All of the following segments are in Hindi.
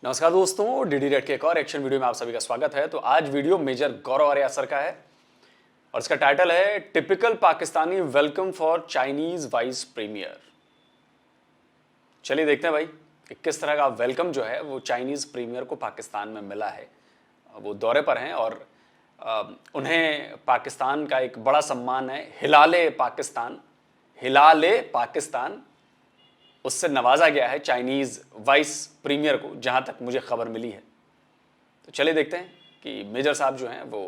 नमस्कार दोस्तों, डीडी रेड के एक और एक्शन वीडियो में आप सभी का स्वागत है। तो आज वीडियो मेजर गौरव आर्या सर का है और इसका टाइटल है typical Pakistani welcome for Chinese vice premier. चलिए देखते हैं भाई कि किस तरह का वेलकम जो है वो चाइनीज प्रीमियर को पाकिस्तान में मिला है। वो दौरे पर हैं और उन्हें पाकिस्तान का एक बड़ा सम्मान है हिलाले पाकिस्तान, उससे नवाजा गया है चाइनीज वाइस प्रीमियर को, जहां तक मुझे खबर मिली है। तो चलिए देखते हैं कि मेजर साहब जो हैं वो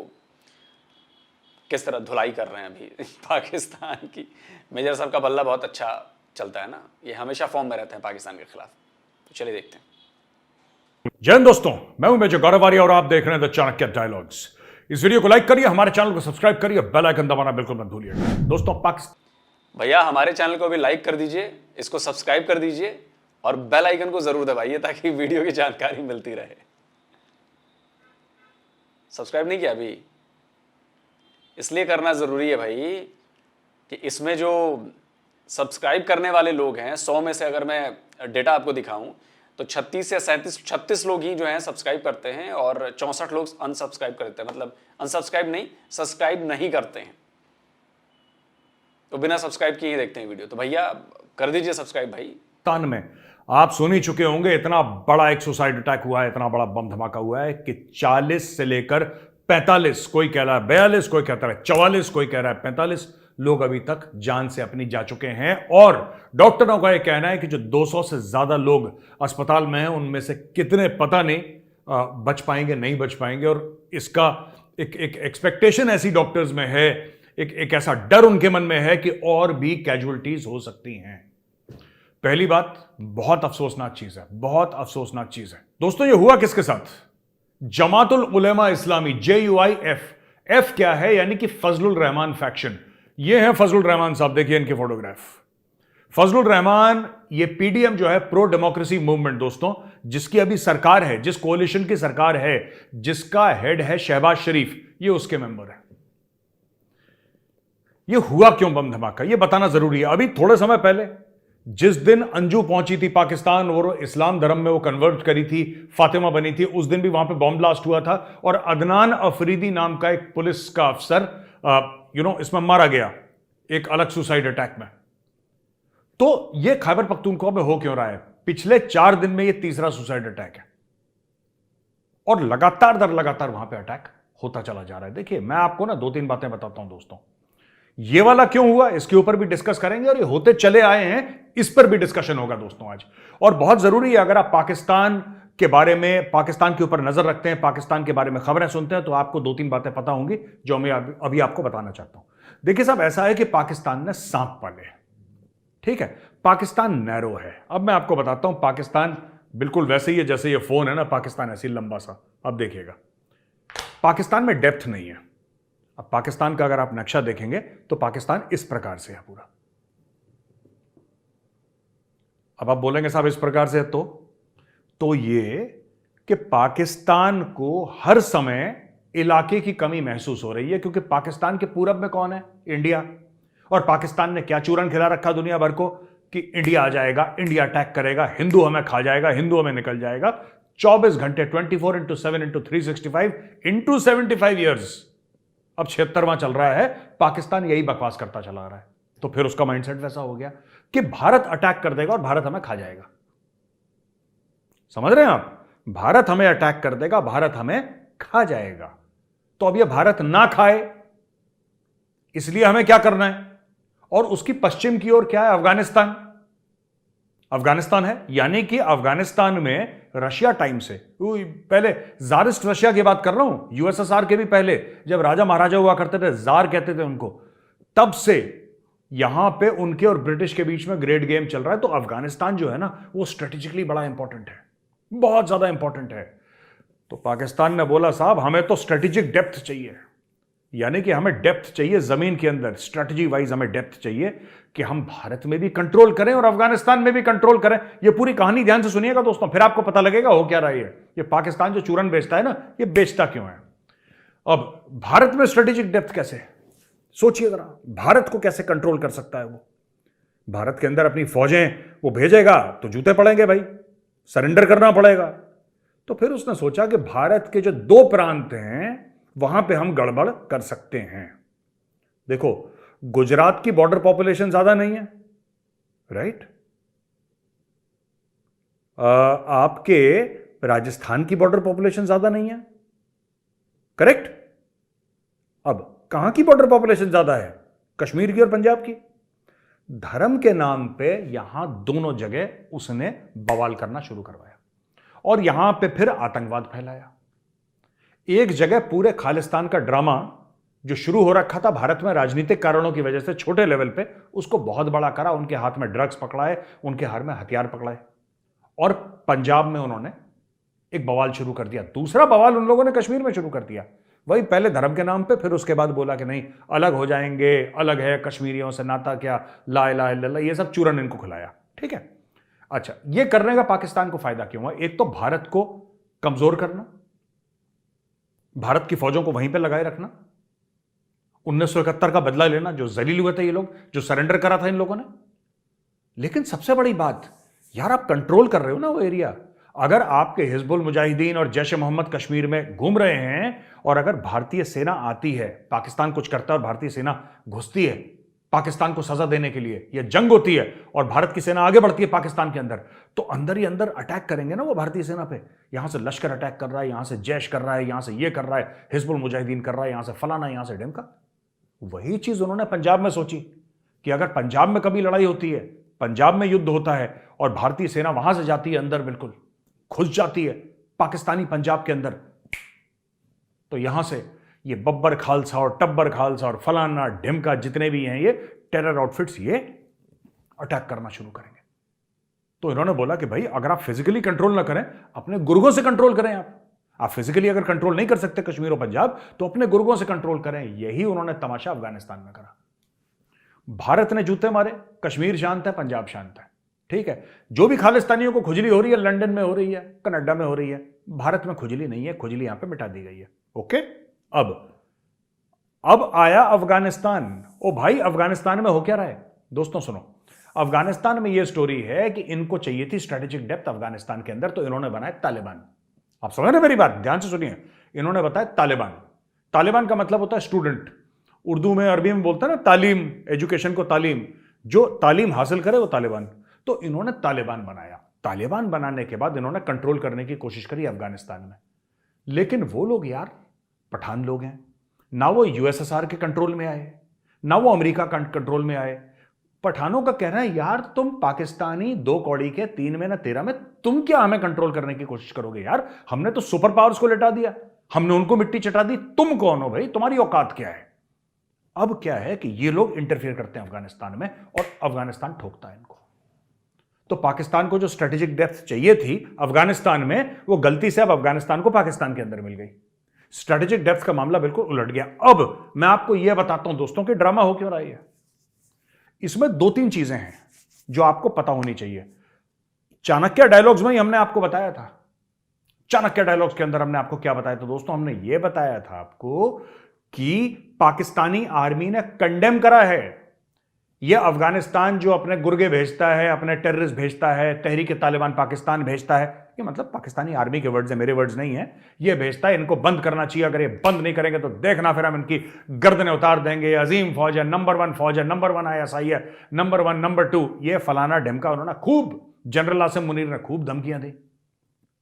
किस तरह धुलाई कर रहे हैं अभी पाकिस्तान की। मेजर साहब का बल्ला बहुत अच्छा चलता है ना, ये हमेशा फॉर्म में रहते हैं पाकिस्तान के खिलाफ। तो चलिए देखते हैं। जय हिंद दोस्तों, मैं हूं मेजर गौरव आर्या और आप देख रहे हैं द चाणक्य डायलॉग्स। इस वीडियो को लाइक करिए, हमारे चैनल को सब्सक्राइब करिए, बेल आइकन दबाना बिल्कुल मत भूलिएगा। दोस्तों भैया हमारे चैनल को भी लाइक कर दीजिए, इसको सब्सक्राइब कर दीजिए और बेल आइकन को जरूर दबाइए ताकि वीडियो की जानकारी मिलती रहे। सब्सक्राइब नहीं किया अभी? इसलिए करना जरूरी है भाई कि इसमें जो सब्सक्राइब करने वाले लोग हैं 100 में से अगर मैं डेटा आपको दिखाऊं तो 36 या 36 लोग ही जो हैं सब्सक्राइब करते हैं और 64 लोग अनसब्सक्राइब करते हैं, मतलब अनसब्सक्राइब नहीं, सब्सक्राइब नहीं करते हैं। तो बिना सब्सक्राइब किए ही देखते हैं वीडियो। तो भैया कर दीजिए सब्सक्राइब भाई। पाकिस्तान में आप सुन ही चुके होंगे, इतना बड़ा एक सुसाइड अटैक हुआ है, इतना बड़ा बम धमाका हुआ है कि 40 से लेकर 45, कोई कह रहा है 42, कोई कहता है 44, कोई कह रहा है 45 लोग अभी तक जान से अपनी जा चुके हैं। और डॉक्टरों का यह कहना है कि जो 200 से ज्यादा लोग अस्पताल में हैं उनमें से कितने पता नहीं बच पाएंगे, नहीं बच पाएंगे। और इसका एक एक्सपेक्टेशन ऐसी डॉक्टर्स में है, एक ऐसा डर उनके मन में है कि और भी कैजुअलिटीज हो सकती हैं। पहली बात, बहुत अफसोसनाक चीज है, बहुत अफसोसनाक चीज है दोस्तों। ये हुआ किसके साथ? जमातुल उलेमा इस्लामी, JUIF। एफ क्या है? यानी कि फजलुर रहमान फैक्शन। ये है फजलुर रहमान साहब, देखिए इनके फोटोग्राफ। फजलुर रहमान ये PDM जो है, प्रो डेमोक्रेसी मूवमेंट दोस्तों, जिसकी अभी सरकार है, जिस कोalition की सरकार है, जिसका हेड है शहबाज शरीफ, ये उसके मेंबर है। ये हुआ क्यों बम धमाका, ये बताना जरूरी है। अभी थोड़े समय पहले जिस दिन अंजू पहुंची थी पाकिस्तान और इस्लाम धर्म में वो कन्वर्ट करी थी, फातिमा बनी थी, उस दिन भी वहां पे बॉम्ब ब्लास्ट हुआ था और अदनान अफरीदी नाम का एक पुलिस का अफसर इसमें मारा गया एक अलग सुसाइड अटैक में। तो ये खैबर पख्तूनख्वा में हो क्यों रहा है? पिछले 4 दिन में ये तीसरा सुसाइड अटैक है और लगातार दर लगातार वहां पे अटैक होता चला जा रहा है। देखिए मैं आपको ना 2-3 बातें बताता हूं दोस्तों। ये वाला क्यों हुआ इसके ऊपर भी डिस्कस करेंगे और ये होते चले आए हैं इस पर भी डिस्कशन होगा दोस्तों आज। और बहुत जरूरी है, अगर आप पाकिस्तान के बारे में, पाकिस्तान के ऊपर नजर रखते हैं, पाकिस्तान के बारे में खबरें सुनते हैं, तो आपको 2-3 बातें पता होंगी जो मैं अभी आपको बताना चाहता हूं। देखिए साहब, ऐसा है कि पाकिस्तान ने सांप पाले, ठीक है, पाकिस्तान नैरो है। अब मैं आपको बताता हूं, पाकिस्तान बिल्कुल वैसे ही है जैसे ये फोन है ना, पाकिस्तान ऐसे ही लंबा सा। अब देखिएगा, पाकिस्तान में डेप्थ नहीं है। अब पाकिस्तान का अगर आप नक्शा देखेंगे तो पाकिस्तान इस प्रकार से है पूरा। अब आप बोलेंगे साहब इस प्रकार से है तो ये कि पाकिस्तान को हर समय इलाके की कमी महसूस हो रही है, क्योंकि पाकिस्तान के पूरब में कौन है? इंडिया। और पाकिस्तान ने क्या चूरन खिला रखा दुनिया भर को कि इंडिया आ जाएगा, इंडिया अटैक करेगा, हिंदू हमें खा जाएगा, हिंदू हमें निकल जाएगा। 24 घंटे 24x7 365 75 ईयर्स, अब 76वां चल रहा है, पाकिस्तान यही बकवास करता चला रहा है। तो फिर उसका माइंडसेट वैसा हो गया कि भारत अटैक कर देगा और भारत हमें खा जाएगा। समझ रहे हैं आप? भारत हमें अटैक कर देगा, भारत हमें खा जाएगा। तो अब ये भारत ना खाए इसलिए हमें क्या करना है? और उसकी पश्चिम की ओर क्या है? अफगानिस्तान। अफगानिस्तान है, यानी कि अफगानिस्तान में रशिया टाइम से, पहले जारिस्ट रशिया की बात कर रहा हूं, USSR के भी पहले, जब राजा महाराजा हुआ करते थे, जार कहते थे उनको, तब से यहां पे उनके और ब्रिटिश के बीच में ग्रेट गेम चल रहा है। तो अफगानिस्तान जो है ना, वो स्ट्रेटेजिकली बड़ा इंपॉर्टेंट है, बहुत ज्यादा इंपॉर्टेंट है। तो पाकिस्तान ने बोला साहब हमें तो स्ट्रेटेजिक डेप्थ चाहिए, यानी कि हमें डेप्थ चाहिए जमीन के अंदर, स्ट्रेटजी वाइज हमें डेप्थ चाहिए कि हम भारत में भी कंट्रोल करें और अफगानिस्तान में भी कंट्रोल करें। ये पूरी कहानी ध्यान से सुनिएगा दोस्तों, फिर आपको पता लगेगा हो क्या रहा है। ये पाकिस्तान जो चूरन बेचता है ना, ये बेचता क्यों है। अब भारत में स्ट्रेटेजिक डेप्थ कैसे, सोचिए जरा, भारत को कैसे कंट्रोल कर सकता है वो? भारत के अंदर अपनी फौजें वो भेजेगा तो जूते पड़ेंगे भाई, सरेंडर करना पड़ेगा। तो फिर उसने सोचा कि भारत के जो दो प्रांत हैं वहां पे हम गड़बड़ कर सकते हैं। देखो, गुजरात की बॉर्डर पॉपुलेशन ज्यादा नहीं है, राइट? आपके राजस्थान की बॉर्डर पॉपुलेशन ज्यादा नहीं है, करेक्ट? अब कहां की बॉर्डर पॉपुलेशन ज्यादा है? कश्मीर की और पंजाब की। धर्म के नाम पे यहां दोनों जगह उसने बवाल करना शुरू करवाया और यहां पे फिर आतंकवाद फैलाया। एक जगह पूरे खालिस्तान का ड्रामा जो शुरू हो रखा था भारत में राजनीतिक कारणों की वजह से छोटे लेवल पे, उसको बहुत बड़ा करा। उनके हाथ में ड्रग्स पकड़ाए, उनके हाथ में हथियार पकड़ाए और पंजाब में उन्होंने एक बवाल शुरू कर दिया। दूसरा बवाल उन लोगों ने कश्मीर में शुरू कर दिया, वही पहले धर्म के नाम पे, फिर उसके बाद बोला कि नहीं अलग हो जाएंगे, अलग है, कश्मीरियों से नाता क्या, ला इलाहा इल्लल्लाह, ये सब चूरन इनको खिलाया। ठीक है, अच्छा, ये करने का पाकिस्तान को फायदा क्यों हुआ? एक तो भारत को कमजोर करना, भारत की फौजों को वहीं पे लगाए रखना, 1971 का बदला लेना, जो जलील हुए थे ये लोग, जो सरेंडर करा था इन लोगों ने। लेकिन सबसे बड़ी बात, यार आप कंट्रोल कर रहे हो ना वो एरिया। अगर आपके हिजबुल मुजाहिदीन और जैश ए मोहम्मद कश्मीर में घूम रहे हैं और अगर भारतीय सेना आती है, पाकिस्तान कुछ करता है और भारतीय सेना घुसती है पाकिस्तान को सजा देने के लिए, यह जंग होती है और भारत की सेना आगे बढ़ती है पाकिस्तान के अंदर, तो अंदर ही अंदर अटैक करेंगे ना वो भारतीय सेना पे। यहां से लश्कर अटैक कर रहा है, यहां से जैश कर रहा है, यहां से ये कर रहा है, हिजबुल मुजाहिदीन कर रहा है, यहां से फलाना, यहां से ढिमका। वही चीज उन्होंने पंजाब में सोची कि अगर पंजाब में कभी लड़ाई होती है, पंजाब में युद्ध होता है और भारतीय सेना वहां से जाती है अंदर, बिल्कुल घुस जाती है पाकिस्तानी पंजाब के अंदर, तो यहां से ये बब्बर खालसा और टब्बर खालसा और फलाना ढिमका जितने भी हैं ये टेरर आउटफिट्स, ये अटैक करना शुरू करेंगे। तो इन्होंने बोला कि भाई अगर आप फिजिकली कंट्रोल ना करें, अपने गुर्गों से कंट्रोल करें। आप फिजिकली अगर कंट्रोल नहीं कर सकते कश्मीर और पंजाब, तो अपने गुर्गों से कंट्रोल करें। यही उन्होंने तमाशा अफगानिस्तान में करा। भारत ने जूते मारे, कश्मीर शांत है, पंजाब शांत है। ठीक है, जो भी खालिस्तानियों को खुजली हो रही है, लंदन में हो रही है, कनाडा में हो रही है, भारत में खुजली नहीं है, खुजली यहां पे मिटा दी गई है। ओके, अब आया अफगानिस्तान। ओ भाई, अफगानिस्तान में हो क्या रहा है दोस्तों? सुनो, अफगानिस्तान में यह स्टोरी है कि इनको चाहिए थी स्ट्रेटेजिक डेप्थ अफगानिस्तान के अंदर, तो इन्होंने बनाया तालिबान। आप समझ रहे मेरी बात? ध्यान से सुनिए, इन्होंने बताया तालिबान। तालिबान का मतलब होता है स्टूडेंट, उर्दू में अरबी में बोलता है ना तालीम, एजुकेशन को तालीम, जो तालीम हासिल करे वो तालिबान। तो इन्होंने तालिबान बनाया। तालिबान बनाने के बाद इन्होंने कंट्रोल करने की कोशिश करी अफगानिस्तान में। लेकिन वो लोग यार पठान लोग हैं, ना वो यूएसएसआर के कंट्रोल में आए, ना वो अमेरिका कंट्रोल में आए। पठानों का कहना है यार तुम पाकिस्तानी 2 कौड़ी के 3 में ना 13 में, तुम क्या हमें कंट्रोल करने की कोशिश करोगे यार? हमने तो सुपर पावर्स को लिटा दिया, हमने उनको मिट्टी चटा दी, तुम कौन हो भाई? तुम्हारी औकात क्या है? अब क्या है कि ये लोग इंटरफियर करते हैं अफगानिस्तान में और अफगानिस्तान ठोकता है इनको। तो पाकिस्तान को जो स्ट्रेटेजिक डेप्थ चाहिए थी अफगानिस्तान में, वो गलती से अब अफगानिस्तान को पाकिस्तान के अंदर मिल गई। स्ट्रेटेजिक डेप्थ का मामला बिल्कुल उलट गया। अब मैं आपको यह बताता हूं दोस्तों कि ड्रामा हो क्यों रहा है। इसमें 2-3 चीजें हैं जो आपको पता होनी चाहिए। चाणक्य डायलॉग्स में ही हमने आपको बताया था। चाणक्य डायलॉग्स के अंदर हमने आपको क्या बताया था दोस्तों? हमने यह बताया था आपको कि पाकिस्तानी आर्मी ने कंडेम करा है यह अफगानिस्तान जो अपने गुर्गे भेजता है, अपने टेररिस्ट भेजता है, तहरीक तालिबान पाकिस्तान भेजता है, ये मतलब पाकिस्तानी आर्मी के वर्ड्स हैं, मेरे वर्ड्स नहीं है, ये भेजता है। इनको बंद करना चाहिए, अगर ये बंद नहीं करेंगे तो देखना फिर हम इनकी गर्दनें उतार देंगे। अजीम फौज है, नंबर 1 फौज है, नंबर 1 ISI है, नंबर 1, नंबर 2, ये फलाना ढिमका। उन्होंने खूब, जनरल आसिम मुनीर ने खूब धमकियां दी।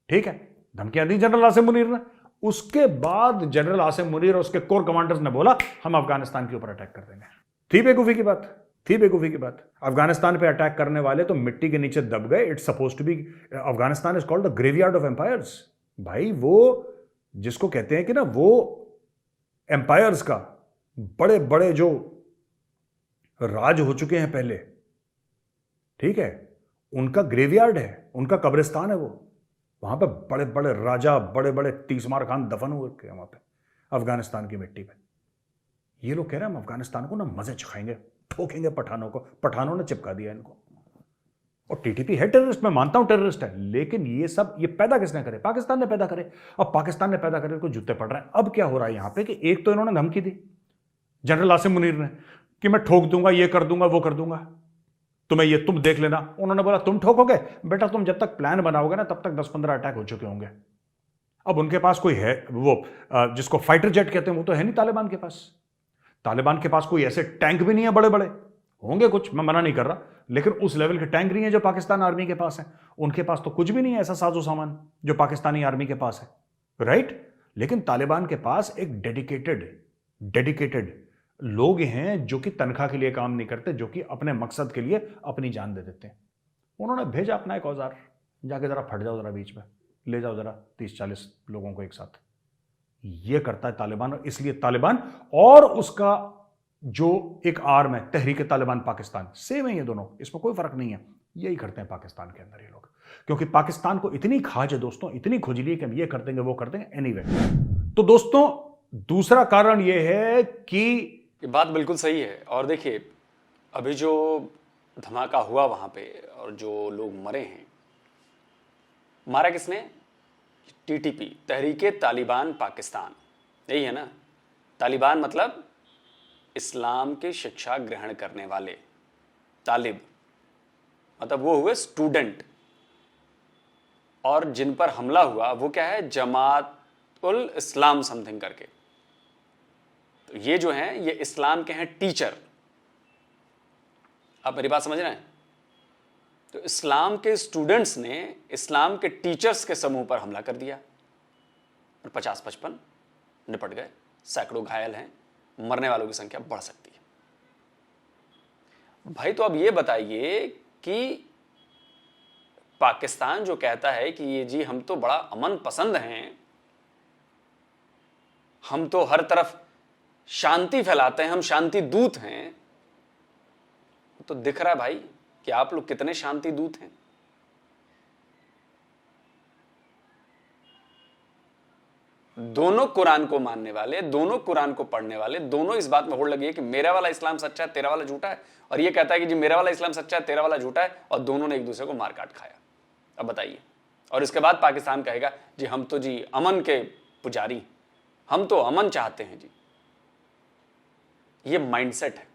ठीक है, धमकियां दी जनरल आसिम मुनीर ने। उसके बाद जनरल आसिम मुनीर और उसके कोर कमांडर्स ने बोला हम अफगानिस्तान के ऊपर अटैक कर देंगे। थी बेवकूफी की बात, थी बेवकूफी की बात। अफगानिस्तान पे अटैक करने वाले तो मिट्टी के नीचे दब गए। It's suppose to be, Afghanistan is called the graveyard of empires. भाई वो जिसको कहते हैं कि ना, वो एम्पायर्स का बड़े बड़े जो राज हो चुके हैं पहले, ठीक है, उनका ग्रेवयार्ड है, उनका कब्रिस्तान है वो। वहां पे बड़े बड़े राजा, बड़े बड़े तीसमार खान दफन हुए थे वहां पे अफगानिस्तान की मिट्टी पे। ये लोग कह रहे हैं हम अफगानिस्तान को ना मजे चखाएंगे, ठोकेंगे पठानों को। पठानों ने चिपका दिया इनको। और टीटीपी है टेररिस्ट, मैं मानता हूं टेररिस्ट है, लेकिन ये सब ये पैदा किसने करे? पाकिस्तान ने पैदा करे। अब पाकिस्तान ने पैदा करे तो जूते पड़ रहे हैं। अब क्या हो रहा है यहां पे कि एक तो इन्होंने धमकी दी जनरल आसिम मुनीर ने कि मैं ठोक दूंगा, ये कर दूंगा, वो कर दूंगा, तुम्हें ये तुम देख लेना। उन्होंने बोला तुम ठोकोगे बेटा, तुम जब तक प्लान बनाओगे ना तब तक 10-15 अटैक हो चुके होंगे। अब उनके पास कोई है वो जिसको फाइटर जेट कहते हैं, वो तो है नहीं तालिबान के पास। तालिबान के पास कोई ऐसे टैंक भी नहीं है, बड़े बड़े होंगे कुछ, मैं मना नहीं कर रहा, लेकिन उस लेवल के टैंक नहीं है जो पाकिस्तान आर्मी के पास है। उनके पास तो कुछ भी नहीं है ऐसा साजो सामान जो पाकिस्तानी आर्मी के पास है, राइट। लेकिन तालिबान के पास एक डेडिकेटेड लोग हैं जो कि तनख्वाह के लिए काम नहीं करते, जो कि अपने मकसद के लिए अपनी जान दे देते हैं। उन्होंने भेजा अपना एक औजार, जाके जरा फट जाओ, जरा बीच में ले जाओ जरा 30-40 लोगों को एक साथ। ये करता है तालिबान, और इसलिए तालिबान और उसका जो एक आर्म है तहरीक तालिबान पाकिस्तान, सेम है ये दोनों, इसमें कोई फर्क नहीं है। यही करते हैं पाकिस्तान के अंदर ये लोग, क्योंकि पाकिस्तान को इतनी खाज है दोस्तों, इतनी खुजली है कि हम ये कर देंगे वो कर देंगे एनीवे। तो दोस्तों दूसरा कारण ये है कि ये बात बिल्कुल सही है। और देखिए अभी जो धमाका हुआ वहां पे और जो लोग मरे हैं, मारा किसने? टीटीपी, तहरीके तालिबान पाकिस्तान, यही है ना। तालिबान मतलब इस्लाम की शिक्षा ग्रहण करने वाले, तालिब मतलब वो हुए स्टूडेंट, और जिन पर हमला हुआ वो क्या है? जमात उल इस्लाम समथिंग करके। तो ये जो हैं ये इस्लाम के हैं टीचर। आप मेरी बात समझ रहे हैं? तो इस्लाम के स्टूडेंट्स ने इस्लाम के टीचर्स के समूह पर हमला कर दिया और 50-55 निपट गए, सैकड़ों घायल हैं, मरने वालों की संख्या बढ़ सकती है। भाई तो अब ये बताइए कि पाकिस्तान जो कहता है कि ये जी हम तो बड़ा अमन पसंद हैं, हम तो हर तरफ शांति फैलाते हैं, हम शांति दूत हैं, तो दिख रहा है भाई कि आप लोग कितने शांति दूत हैं। दोनों कुरान को मानने वाले, दोनों कुरान को पढ़ने वाले, दोनों इस बात में होड़ लगी है कि मेरा वाला इस्लाम सच्चा है, तेरा वाला झूठा है, और ये कहता है कि जी मेरा वाला इस्लाम सच्चा है, तेरा वाला झूठा है, और दोनों ने एक दूसरे को मार काट खाया। अब बताइए, और इसके बाद पाकिस्तान कहेगा जी हम तो जी अमन के पुजारी, हम तो अमन चाहते हैं जी। ये माइंडसेट है,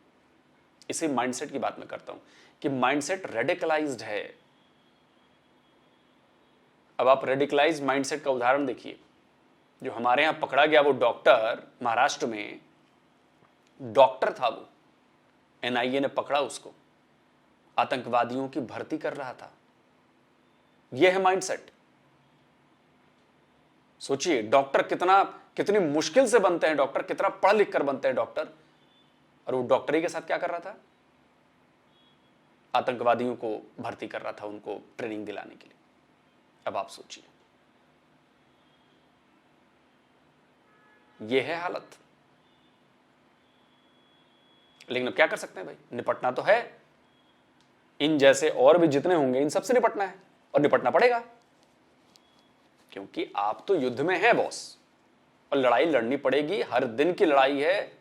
इसी माइंडसेट की बात मैं करता हूं कि माइंडसेट रेडिकलाइज्ड है। अब आप रेडिकलाइज्ड माइंडसेट का उदाहरण देखिए। जो हमारे यहां पकड़ा गया वो डॉक्टर, महाराष्ट्र में डॉक्टर था वो, एनआईए ने पकड़ा उसको, आतंकवादियों की भर्ती कर रहा था। यह है माइंडसेट। सोचिए डॉक्टर कितनी मुश्किल से बनते हैं, डॉक्टर कितना पढ़ लिख कर बनते हैं डॉक्टर, और वो डॉक्टरी के साथ क्या कर रहा था? आतंकवादियों को भर्ती कर रहा था, उनको ट्रेनिंग दिलाने के लिए। अब आप सोचिए, यह है हालत। लेकिन अब क्या कर सकते हैं भाई, निपटना तो है। इन जैसे और भी जितने होंगे इन सबसे निपटना है, और निपटना पड़ेगा, क्योंकि आप तो युद्ध में हैं बॉस, और लड़ाई लड़नी पड़ेगी। हर दिन की लड़ाई है,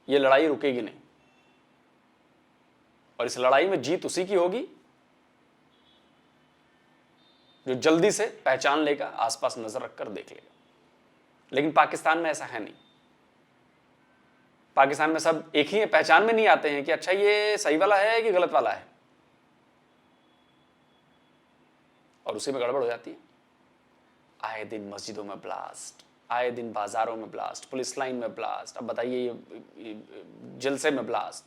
ये लड़ाई रुकेगी नहीं, और इस लड़ाई में जीत उसी की होगी जो जल्दी से पहचान लेगा, आसपास नजर रखकर देख लेगा। लेकिन पाकिस्तान में ऐसा है नहीं। पाकिस्तान में सब एक ही है, पहचान में नहीं आते हैं कि अच्छा ये सही वाला है कि गलत वाला है, और उसी में गड़बड़ हो जाती है। आए दिन मस्जिदों में ब्लास्ट, आए दिन बाजारों में ब्लास्ट, पुलिस लाइन में ब्लास्ट, अब बताइए ये जलसे में ब्लास्ट,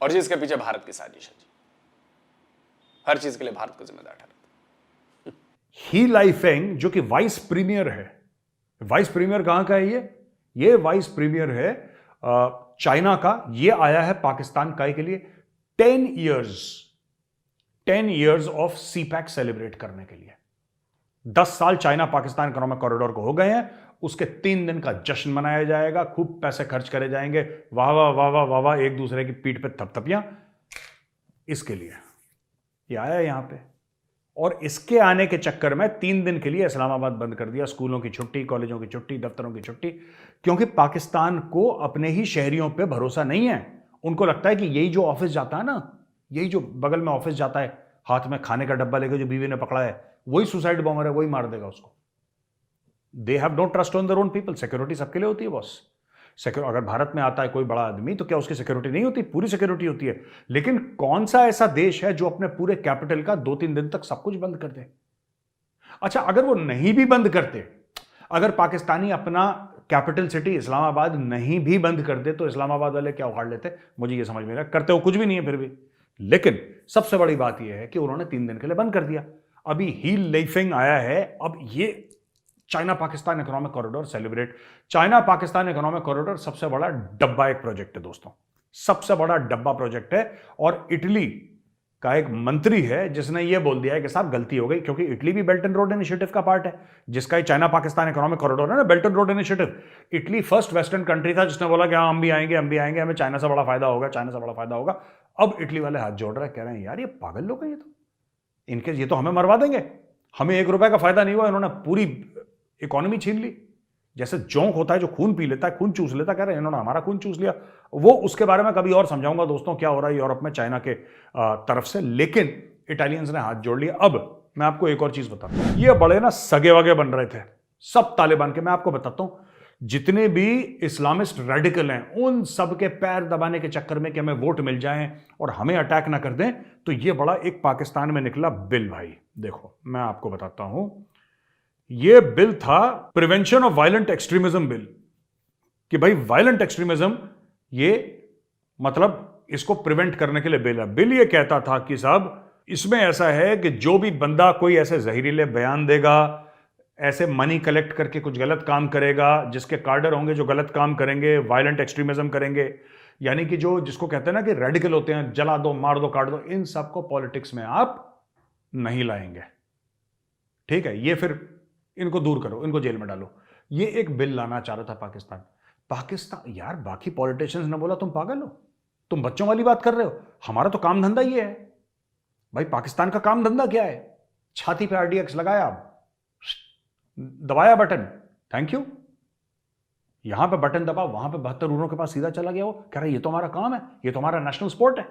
और जिसके पीछे भारत की साजिश है जी। हर चीज के लिए भारत को जिम्मेदार ठहराता है। ही लाइफेंग जो कि वाइस प्रीमियर है, वाइस प्रीमियर कहां का है? ये वाइस प्रीमियर है चाइना का। ये आया है पाकिस्तान काय के लिए 10 इयर्स ऑफ सीपैक सेलिब्रेट करने के लिए। 10 साल चाइना पाकिस्तान इकोनॉमिक कॉरिडोर को हो गए हैं, उसके 3 दिन का जश्न मनाया जाएगा, खूब पैसे खर्च करे जाएंगे, वाह वाह वाह वाह वाह वाह, एक दूसरे की पीठ पे थपथपियां। इसके लिए ये आया यहां पे, और इसके आने के चक्कर में 3 दिन के लिए इस्लामाबाद बंद कर दिया, स्कूलों की छुट्टी, कॉलेजों की छुट्टी, दफ्तरों की छुट्टी, क्योंकि पाकिस्तान को अपने ही शहरियों पे भरोसा नहीं है। उनको लगता है कि यही जो ऑफिस जाता है ना, यही जो बगल में ऑफिस जाता है हाथ में खाने का डब्बा लेकर, जो बीवी ने पकड़ा है, वही सुसाइड बॉम्बर है, वही मार देगा उसको। They have no trust on their own people. Security सबके लिए होती है बॉस। अगर भारत में आता है कोई बड़ा आदमी तो क्या उसकी सिक्योरिटी नहीं होती? पूरी सिक्योरिटी होती है। लेकिन कौन सा ऐसा देश है जो अपने पूरे कैपिटल का 2-3 दिन तक सब कुछ बंद कर दे? अच्छा, अगर वो नहीं भी बंद करते, अगर पाकिस्तानी अपना कैपिटल सिटी इस्लामाबाद नहीं भी बंद कर दे, तो इस्लामाबाद वाले क्या उखाड़ लेते? मुझे ये समझ में नहीं, करते हो कुछ भी नहीं है फिर भी। लेकिन सबसे बड़ी बात यह है कि उन्होंने 3 दिन के लिए बंद कर दिया। अभी हील लेफिंग आया है, अब ये China Pakistan economic corridor celebrate. China Pakistan economic corridor सबसे बड़ा डब्बा एक प्रोजेक्ट है दोस्तों, सबसे बड़ा डब्बा प्रोजेक्ट है। और इटली का एक मंत्री है जिसने ये बोल दिया है कि साहब गलती हो गई, क्योंकि इटली भी बेल्ट एंड रोड इनिशिएटिव का पार्ट है, जिसका ही चाइना पाकिस्तान इकोनॉमिक कॉरिडोर है ना, belt and road initiative. Italy first western country था जिसने बोला कि हाँ हम भी आएंगे, हमें चाइना से बड़ा फायदा होगा, चाइना से बड़ा फायदा होगा। अब इटली वाले हाथ जोड़ रहे हैं, कह रहे हैं यार ये पागल लोग हैं, ये तो इनके ये तो हमें मरवा देंगे, हमें 1 रुपए का फायदा नहीं हुआ, इन्होंने पूरी इकोनॉमी छीन ली। जैसे जोंक होता है जो खून पी लेता है, खून चूस लेता है, कह रहे हैं इन्होंने हमारा खून चूस लिया। वो उसके बारे में कभी और समझाऊंगा दोस्तों क्या हो रहा है यूरोप में चाइना के तरफ से। लेकिन इटालियंस ने हाथ जोड़ लिया। अब मैं आपको एक और चीज बताता हूं, ये बड़े ना सगे वगे बन रहे थे सब तालिबान के। मैं आपको बताता हूं, जितने भी इस्लामिस्ट रेडिकल हैं उन सब के पैर दबाने के चक्कर में कि हमें वोट मिल जाएं और हमें अटैक ना कर दें, तो ये बड़ा एक पाकिस्तान में निकला बिल। भाई देखो मैं आपको बताता हूं, ये बिल था prevention of violent extremism bill, कि भाई वायलेंट एक्सट्रीमिज्म ये मतलब इसको प्रिवेंट करने के लिए बिल है। बिल ये कहता था कि साहब इसमें ऐसा है कि जो भी बंदा कोई ऐसे जहरीले बयान देगा, ऐसे मनी कलेक्ट करके कुछ गलत काम करेगा, जिसके कार्डर होंगे जो गलत काम करेंगे, वायलेंट एक्सट्रीमिज्म करेंगे, यानी कि जो जिसको कहते हैं ना कि रेडिकल होते हैं, जला दो, मार दो, काट दो, इन सबको पॉलिटिक्स में आप नहीं लाएंगे। ठीक है, ये फिर इनको दूर करो, इनको जेल में डालो। ये एक बिल लाना चाह रहा था पाकिस्तान। यार बाकी पॉलिटिशियंस ने बोला तुम पागल हो, तुम बच्चों वाली बात कर रहे हो, हमारा तो काम धंधा ये है। भाई पाकिस्तान का काम धंधा क्या है? छाती पे RDX लगाया, दबाया बटन, थैंक यू, यहां पे बटन दबा, वहां पे 72 उरों के पास सीधा चला गया। वो कह रहा है ये तो हमारा काम है, ये तो हमारा नेशनल स्पोर्ट है।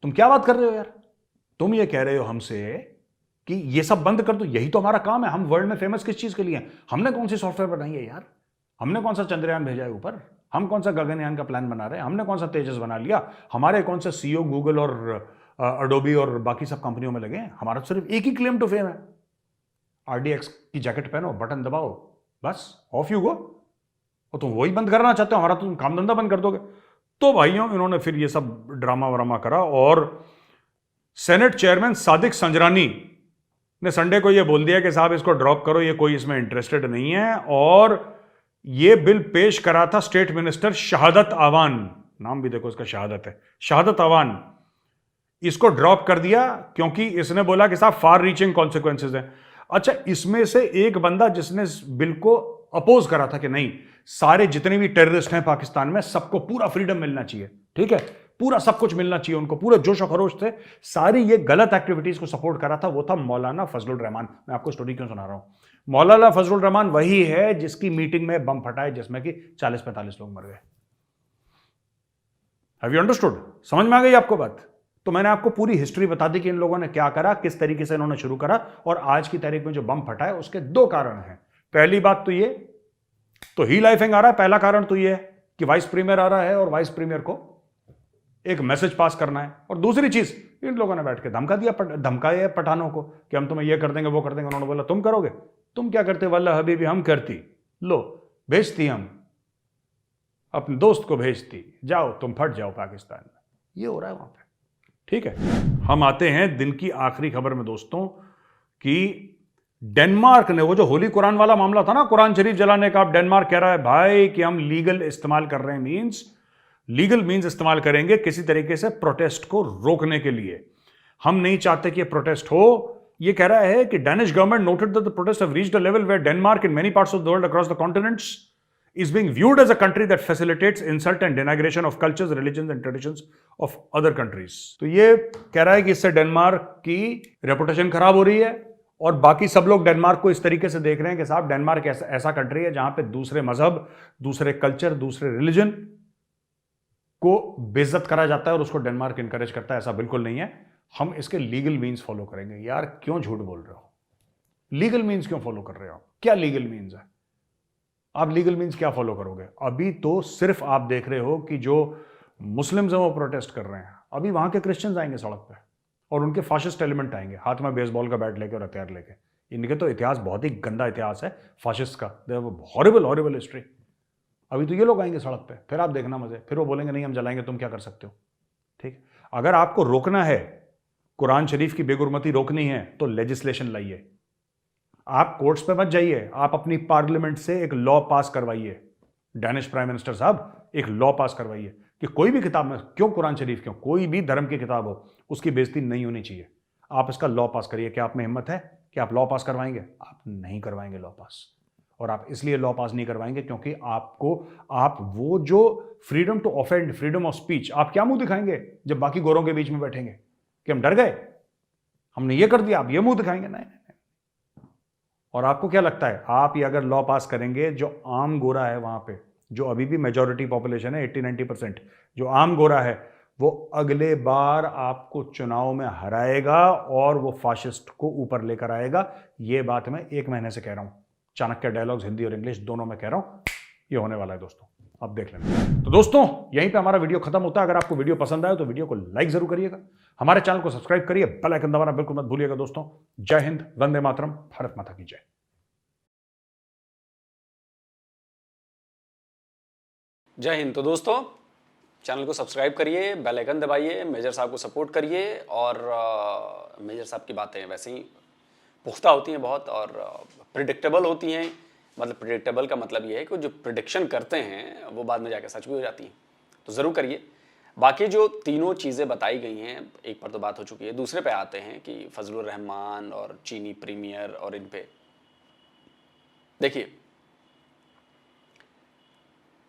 तुम क्या बात कर रहे हो यार? तुम ये कह रहे हो हमसे कि ये सब बंद कर दो, यही तो हमारा काम है। हम वर्ल्ड में फेमस किस चीज के लिए हैं? हमने कौन सी सॉफ्टवेयर बनाई है यार? हमने कौन सा चंद्रयान भेजा है ऊपर? हम कौन सा गगनयान का प्लान बना रहे हैं? हमने कौन सा तेजस बना लिया? हमारे कौन सा CEO गूगल और अडोबी और बाकी सब कंपनियों में लगे हैं? हमारा तो सिर्फ एक ही क्लेम टू फेम है, RDX की जैकेट पहनो, बटन दबाओ, बस ऑफ यू गो। और तुम वही बंद करना चाहते हो, हमारा तुम काम धंधा बंद कर दोगे। तो भाइयों इन्होंने फिर ये सब ड्रामा वरामा करा, और सेनेट चेयरमैन सादिक संजरानी ने संडे को ये बोल दिया कि साहब इसको ड्रॉप करो, ये कोई इसमें इंटरेस्टेड नहीं है। और ये बिल पेश करा था स्टेट मिनिस्टर शहादत आवान, नाम भी देखो इसका शहादत है, शहादत आवान। इसको ड्रॉप कर दिया क्योंकि इसने बोला कि साहब फार रीचिंग कॉन्सिक्वेंसेज है। अच्छा, इसमें से एक बंदा जिसने इस बिल को अपोज करा था कि नहीं, सारे जितने भी टेररिस्ट हैं पाकिस्तान में सबको पूरा फ्रीडम मिलना चाहिए, ठीक है, पूरा सब कुछ मिलना चाहिए उनको, पूरे जोश और खरोश थे, सारी ये गलत एक्टिविटीज को सपोर्ट करा था, वो था मौलाना फजलुर रहमान। मैं आपको स्टोरी क्यों सुना रहा हूं? मौलाना फजलुर रहमान वही है जिसकी मीटिंग में बम फटा है जिसमें कि 40-45 लोग मर गए। Have you understood? समझ में आ गई आपको बात? तो मैंने आपको पूरी हिस्ट्री बता दी कि इन लोगों ने क्या करा, किस तरीके से इन्होंने शुरू करा, और आज की तारीख में जो बम फटा है उसके 2 कारण हैं। पहली बात तो ये, तो ही लाइफिंग आ रहा है, पहला कारण तो ये है कि वाइस प्रीमियर आ रहा है और वाइस प्रीमियर को एक मैसेज पास करना है। और दूसरी चीज, इन लोगों ने बैठ के धमकाया पठानों को कि हम तुम्हें ये कर देंगे वो कर देंगे। उन्होंने बोला तुम करोगे? तुम क्या करते? वल्ला हबीबी हम करती, लो भेजती, हम अपने दोस्त को भेजती, जाओ तुम फट जाओ पाकिस्तान में। ये हो रहा है वहां पे, ठीक है। हम आते हैं दिन की आखिरी खबर में दोस्तों, कि डेनमार्क ने, वो जो होली कुरान वाला मामला था ना, कुरान शरीफ जलाने का, अब डेनमार्क कह रहा है भाई कि हम लीगल इस्तेमाल कर रहे हैं, लीगल मीन्स इस्तेमाल करेंगे किसी तरीके से प्रोटेस्ट को रोकने के लिए। हम नहीं चाहते कि ये प्रोटेस्ट हो। ये कह रहा है कि Danish government noted that the protest have reached a level where Denmark in many parts of the world across the continents is being viewed as a country that facilitates insult and denigration of cultures, religions and traditions of other countries. तो ये कह रहा है कि इससे डेनमार्क की रेपुटेशन खराब हो रही है, और बाकी सब लोग डेनमार्क को इस तरीके से देख रहे हैं कि साहब डेनमार्क ऐसा कंट्री है जहां पे दूसरे मजहब, दूसरे कल्चर, दूसरे रिलीजन को बेइज्जत करा जाता है और उसको डेनमार्क इंकरेज करता है। ऐसा बिल्कुल नहीं है, हम इसके लीगल मीन्स फॉलो करेंगे। यार क्यों झूठ बोल रहे हो? लीगल मीन्स क्यों फॉलो कर रहे हो? क्या लीगल मीन्स है? आप लीगल मीन्स क्या फॉलो करोगे? अभी तो सिर्फ आप देख रहे हो कि जो मुस्लिम्स हैं वो प्रोटेस्ट कर रहे हैं, अभी वहां के क्रिश्चियंस आएंगे सड़क पे और उनके फाशिस्ट एलिमेंट आएंगे हाथ में बेसबॉल का बैट लेके और हथियार लेके। इनके तो इतिहास बहुत ही गंदा इतिहास है फाशिस्ट का, हॉरिबल हॉरिबल हिस्ट्री। अभी तो ये लोग आएंगे सड़क पे, फिर आप देखना मजे, फिर वो बोलेंगे नहीं हम जलाएंगे, तुम क्या कर सकते हो। ठीक, अगर आपको रोकना है, कुरान शरीफ की बेगुरमती रोकनी है, तो लेजिस्लेशन लाइए। आप कोर्ट्स पे मत जाइए, आप अपनी पार्लियामेंट से एक लॉ पास करवाइए। डैनिश प्राइम मिनिस्टर साहब एक लॉ पास करवाइए कि कोई भी किताब में, क्यों कुरान शरीफ, क्यों कोई भी धर्म की किताब हो, उसकी बेइज्जती नहीं होनी चाहिए। आप इसका लॉ पास करिए। क्या आप में हिम्मत है कि आप लॉ पास करवाएंगे? आप नहीं करवाएंगे लॉ पास। और आप इसलिए लॉ पास नहीं करवाएंगे क्योंकि आप वो जो freedom to offend, freedom of speech, आप क्या मुंह दिखाएंगे जब बाकी गोरों के बीच में बैठेंगे कि हम डर गए, हमने ये कर दिया, आप ये मुंह दिखाएंगे? नहीं। और आपको क्या लगता है, आप ये अगर लॉ पास करेंगे, जो आम गोरा है वहां पे, जो अभी भी मेजॉरिटी पॉपुलेशन है 80-90%, जो आम गोरा है, वो अगले बार आपको चुनाव में हराएगा और वो फाशिस्ट को ऊपर लेकर आएगा। ये बात मैं 1 महीने से कह रहा हूं। चाणक्य डायलॉग्स हिंदी और इंग्लिश दोनों में कह रहा हूं, ये होने वाला है दोस्तों, अब देख लेना। तो दोस्तों यहीं पे हमारा वीडियो खत्म होता है। अगर आपको वीडियो पसंद आए तो वीडियो को लाइक जरूर करिएगा, हमारे चैनल को सब्सक्राइब करिए, बेल आइकन दबाना बिल्कुल मत भूलिएगा दोस्तों। जय हिंद, वंदे मातरम, भारत माता की जय। जय हिंद। तो दोस्तों चैनल को सब्सक्राइब करिए, बेल आइकन दबाइए, मेजर साहब को सपोर्ट करिए। और मेजर साहब की बातें वैसे ही पुख्ता होती हैं बहुत, और प्रिडिक्टेबल होती हैं। मतलब प्रिडिक्टेबल का मतलब ये है कि जो प्रिडिक्शन करते हैं वो बाद में जाकर सच भी हो जाती हैं। तो ज़रूर करिए। बाकी जो तीनों चीज़ें बताई गई हैं, एक पर तो बात हो चुकी है, दूसरे पे आते हैं कि फजलुर रहमान और चीनी प्रीमियर और इन पे। देखिए,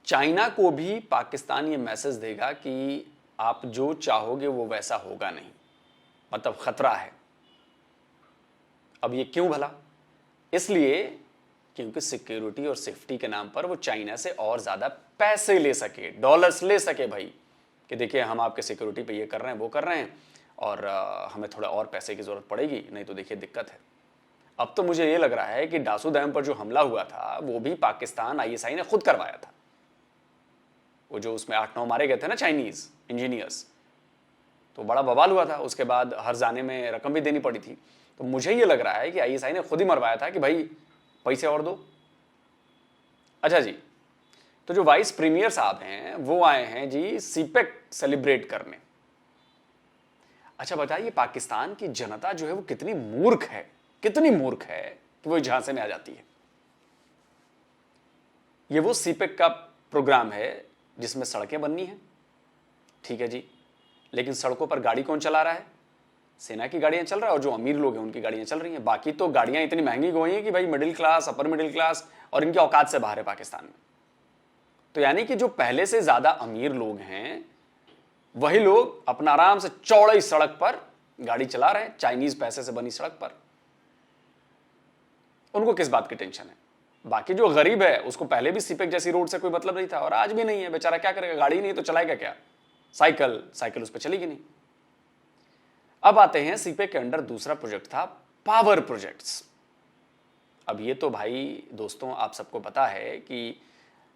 चाइना को भी पाकिस्तान ये मैसेज देगा कि आप जो चाहोगे वो वैसा होगा नहीं, मतलब खतरा है। अब ये क्यों भला? इसलिए क्योंकि सिक्योरिटी और सेफ्टी के नाम पर वो चाइना से और ज़्यादा पैसे ले सके, डॉलर्स ले सके भाई, कि देखिए हम आपके सिक्योरिटी पे ये कर रहे हैं, वो कर रहे हैं, और हमें थोड़ा और पैसे की ज़रूरत पड़ेगी, नहीं तो देखिए दिक्कत है। अब तो मुझे ये लग रहा है कि डासू डैम पर जो हमला हुआ था वो भी पाकिस्तान ISI ने खुद करवाया था। वो जो उसमें 8-9 मारे गए थे ना चाइनीज़ इंजीनियर्स, तो बड़ा बवाल हुआ था। उसके बाद हर जाने में रकम भी देनी पड़ी थी। तो मुझे ये लग रहा है कि ISI ने खुद ही मरवाया था कि भाई पैसे और दो। अच्छा जी, तो जो वाइस प्रीमियर साहब हैं वो आए हैं जी सीपेक सेलिब्रेट करने। अच्छा बताइए, पाकिस्तान की जनता जो है वो कितनी मूर्ख है, कितनी मूर्ख है कि वो झांसे में आ जाती है। ये वो सीपेक का प्रोग्राम है जिसमें सड़कें बननी हैं, ठीक है जी, लेकिन सड़कों पर गाड़ी कौन चला रहा है? सेना की गाड़ियां चल रहा है, और जो अमीर लोग हैं उनकी गाड़ियां चल रही हैं। बाकी तो गाड़ियां इतनी महंगी हो गई हैं कि भाई middle class, upper middle class और इनकी औकात से बाहर है पाकिस्तान में। तो यानी कि जो पहले से ज्यादा अमीर लोग हैं वही लोग अपना आराम से चौड़ी सड़क पर गाड़ी चला रहे हैं, चाइनीज पैसे से बनी सड़क पर। उनको किस बात की टेंशन है? बाकी जो गरीब है उसको पहले भी सीपेक जैसी रोड से कोई मतलब नहीं था, और आज भी नहीं है। बेचारा क्या करेगा, गाड़ी नहीं तो चलाएगा क्या? साइकिल उस पर चलेगी नहीं। अब आते हैं सीपेक के अंडर दूसरा प्रोजेक्ट था पावर प्रोजेक्ट्स। अब ये तो भाई दोस्तों आप सबको पता है कि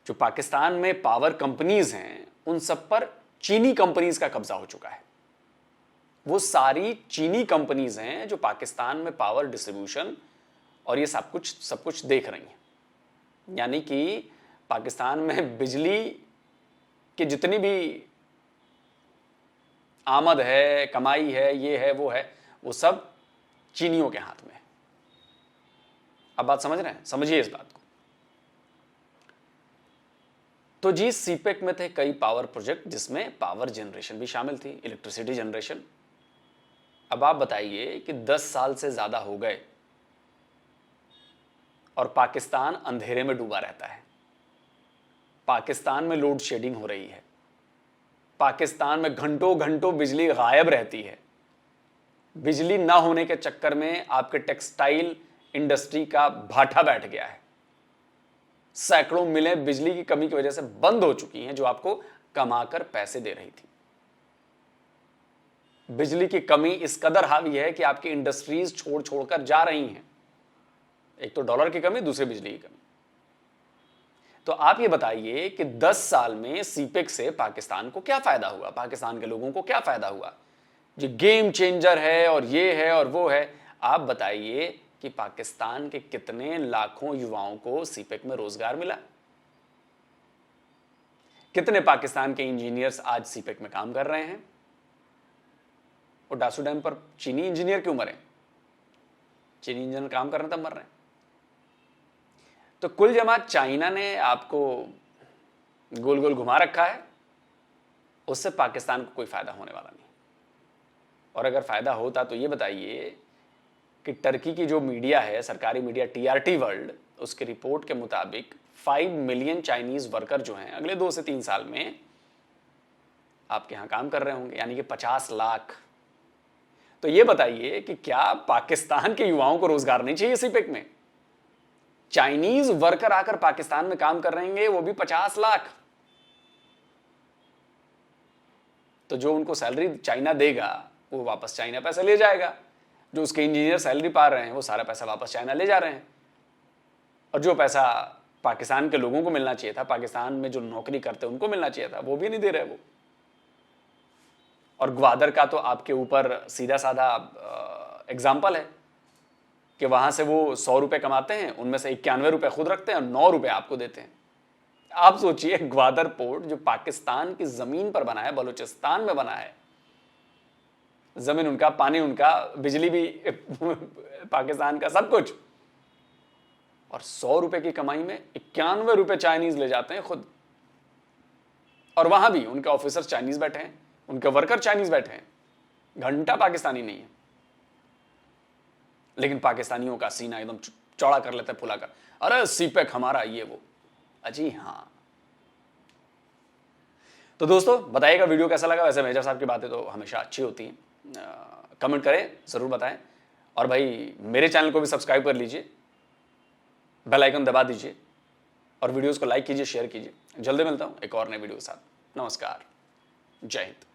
जो पाकिस्तान में पावर कंपनीज हैं उन सब पर चीनी कंपनीज का कब्जा हो चुका है। वो सारी चीनी कंपनीज हैं जो पाकिस्तान में पावर डिस्ट्रीब्यूशन और ये सब कुछ देख रही हैं। यानी कि पाकिस्तान में बिजली की जितनी भी आमद है, कमाई है, ये है वो है, वो सब चीनियों के हाथ में है। अब बात समझ रहे हैं? समझिए इस बात को। तो जी सीपेक में थे कई पावर प्रोजेक्ट जिसमें पावर जनरेशन भी शामिल थी, इलेक्ट्रिसिटी जनरेशन। अब आप बताइए कि 10 साल से ज्यादा हो गए और पाकिस्तान अंधेरे में डूबा रहता है। पाकिस्तान में लोड शेडिंग हो रही है, पाकिस्तान में घंटों घंटों बिजली गायब रहती है। बिजली ना होने के चक्कर में आपके टेक्सटाइल इंडस्ट्री का भाटा बैठ गया है। सैकड़ों मिलें बिजली की कमी की वजह से बंद हो चुकी हैं, जो आपको कमाकर पैसे दे रही थी। बिजली की कमी इस कदर हावी है कि आपकी इंडस्ट्रीज छोड़ छोड़कर जा रही हैं। एक तो डॉलर की कमी, दूसरी बिजली की कमी। तो आप ये बताइए कि 10 साल में सीपेक से पाकिस्तान को क्या फायदा हुआ, पाकिस्तान के लोगों को क्या फायदा हुआ? जो गेम चेंजर है और ये है और वो है, आप बताइए कि पाकिस्तान के कितने लाखों युवाओं को सीपेक में रोजगार मिला। कितने पाकिस्तान के इंजीनियर्स आज सीपेक में काम कर रहे हैं। और डासू डैम पर चीनी इंजीनियर क्यों मरे? चीनी इंजीनियर काम कर रहे तब मर रहे हैं। तो कुल जमा चाइना ने आपको गोल गोल घुमा रखा है, उससे पाकिस्तान को कोई फायदा होने वाला नहीं। और अगर फायदा होता तो ये बताइए कि टर्की की जो मीडिया है, सरकारी मीडिया TRT वर्ल्ड, उसकी रिपोर्ट के मुताबिक 5 मिलियन चाइनीज वर्कर जो हैं अगले 2 से 3 साल में आपके यहां काम कर रहे होंगे, यानी कि 50 लाख। तो ये बताइए कि क्या पाकिस्तान के युवाओं को रोजगार नहीं चाहिए सीपेक में? चाइनीज वर्कर आकर पाकिस्तान में काम कर रहेंगे, वो भी 50 लाख। तो जो उनको सैलरी चाइना देगा वो वापस चाइना पैसा ले जाएगा। जो उसके इंजीनियर सैलरी पा रहे हैं वो सारा पैसा वापस चाइना ले जा रहे हैं। और जो पैसा पाकिस्तान के लोगों को मिलना चाहिए था, पाकिस्तान में जो नौकरी करते उनको मिलना चाहिए था, वो भी नहीं दे रहे वो। और ग्वादर का तो आपके ऊपर सीधा साधा एग्जाम्पल है कि वहां से वो 100 रुपए कमाते हैं, उनमें से 91 रुपए खुद रखते हैं और 9 रुपए आपको देते हैं। आप सोचिए, ग्वादर पोर्ट जो पाकिस्तान की जमीन पर बना है, बलूचिस्तान में बना है, जमीन उनका, पानी उनका, बिजली भी पाकिस्तान का, सब कुछ। और 100 रुपए की कमाई में 91 रुपए चाइनीज ले जाते हैं खुद। और वहां भी उनके ऑफिसर चाइनीज बैठे हैं, उनके वर्कर चाइनीज बैठे हैं, घंटा पाकिस्तानी नहीं है। लेकिन पाकिस्तानियों का सीना एकदम चौड़ा कर लेते हैं, फुला कर, अरे सीपेक हमारा, ये वो। अजी हाँ। तो दोस्तों बताइएगा वीडियो कैसा लगा। वैसे मेजर साहब की बातें तो हमेशा अच्छी होती हैं, कमेंट करें, जरूर बताएं। और भाई मेरे चैनल को भी सब्सक्राइब कर लीजिए, बेल आइकन दबा दीजिए और वीडियोस को लाइक कीजिए, शेयर कीजिए। जल्दी मिलता हूं एक और नए वीडियो के साथ। नमस्कार, जय हिंद।